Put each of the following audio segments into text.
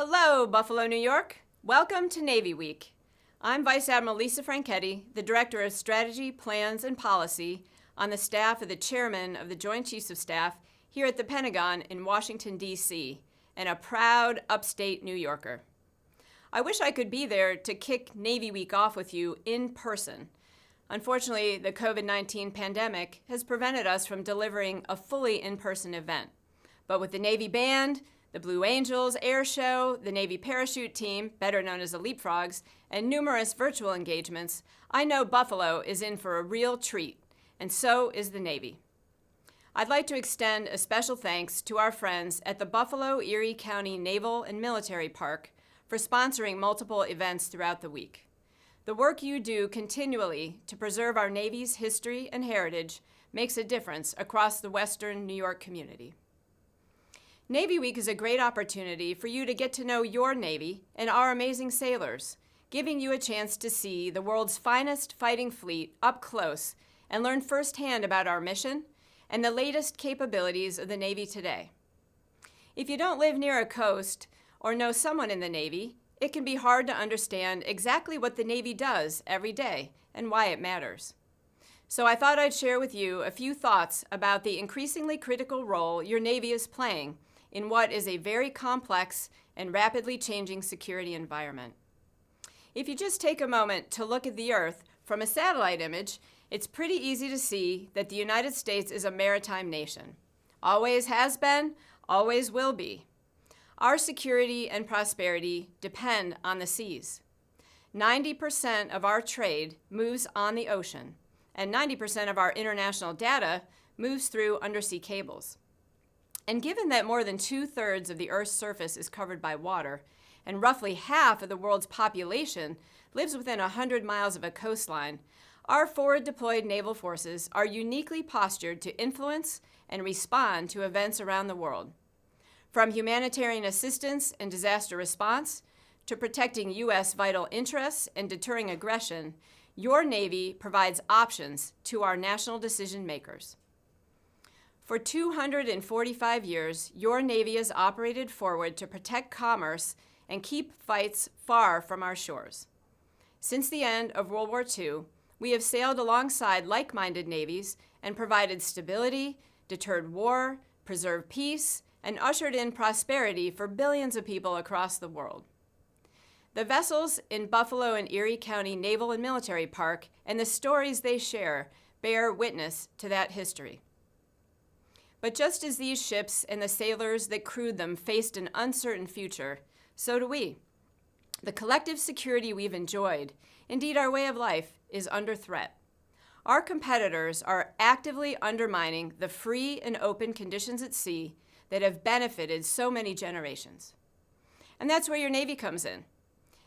Hello, Buffalo, New York. Welcome to Navy Week. I'm Vice Admiral Lisa Franchetti, the Director of Strategy, Plans, and Policy on the staff of the Chairman of the Joint Chiefs of Staff here at the Pentagon in Washington, D.C., and a proud upstate New Yorker. I wish I could be there to kick Navy Week off with you in person. Unfortunately, the COVID-19 pandemic has prevented us from delivering a fully in-person event. But with the Navy Band, the Blue Angels Air Show, the Navy Parachute Team, better known as the Leapfrogs, and numerous virtual engagements, I know Buffalo is in for a real treat, and so is the Navy. I'd like to extend a special thanks to our friends at the Buffalo-Erie County Naval and Military Park for sponsoring multiple events throughout the week. The work you do continually to preserve our Navy's history and heritage makes a difference across the Western New York community. Navy Week is a great opportunity for you to get to know your Navy and our amazing sailors, giving you a chance to see the world's finest fighting fleet up close and learn firsthand about our mission and the latest capabilities of the Navy today. If you don't live near a coast or know someone in the Navy, it can be hard to understand exactly what the Navy does every day and why it matters. So I thought I'd share with you a few thoughts about the increasingly critical role your Navy is playing in what is a very complex and rapidly changing security environment. If you just take a moment to look at the Earth from a satellite image, it's pretty easy to see that the United States is a maritime nation. Always has been, always will be. Our security and prosperity depend on the seas. 90% of our trade moves on the ocean, and 90% of our international data moves through undersea cables. And given that more than 2/3 of the Earth's surface is covered by water, and roughly half of the world's population lives within 100 miles of a coastline, our forward deployed naval forces are uniquely postured to influence and respond to events around the world. From humanitarian assistance and disaster response to protecting U.S. vital interests and deterring aggression, your Navy provides options to our national decision makers. For 245 years, your Navy has operated forward to protect commerce and keep fights far from our shores. Since the end of World War II, we have sailed alongside like-minded navies and provided stability, deterred war, preserved peace, and ushered in prosperity for billions of people across the world. The vessels in Buffalo and Erie County Naval and Military Park and the stories they share bear witness to that history. But just as these ships and the sailors that crewed them faced an uncertain future, so do we. The collective security we've enjoyed, indeed our way of life, is under threat. Our competitors are actively undermining the free and open conditions at sea that have benefited so many generations. And that's where your Navy comes in.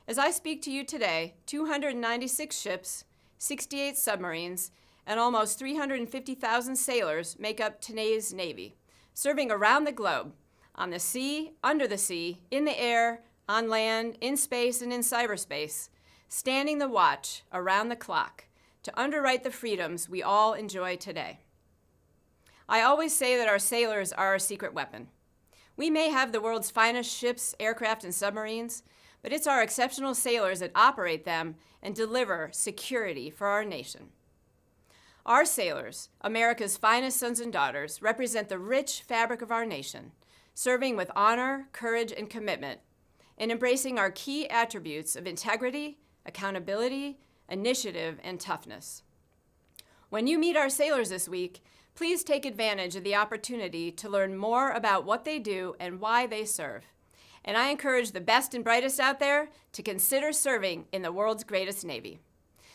As I speak to you today, 296 ships, 68 submarines, and almost 350,000 sailors make up today's Navy, serving around the globe, on the sea, under the sea, in the air, on land, in space, and in cyberspace, standing the watch around the clock to underwrite the freedoms we all enjoy today. I always say that our sailors are our secret weapon. We may have the world's finest ships, aircraft, and submarines, but it's our exceptional sailors that operate them and deliver security for our nation. Our sailors, America's finest sons and daughters, represent the rich fabric of our nation, serving with honor, courage, and commitment, and embracing our key attributes of integrity, accountability, initiative, and toughness. When you meet our sailors this week, please take advantage of the opportunity to learn more about what they do and why they serve. And I encourage the best and brightest out there to consider serving in the world's greatest Navy.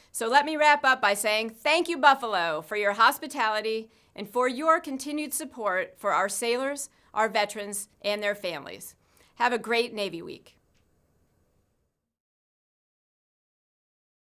So let me wrap up by saying thank you, Buffalo, for your hospitality and for your continued support for our sailors, our veterans, and their families. Have a great Navy Week.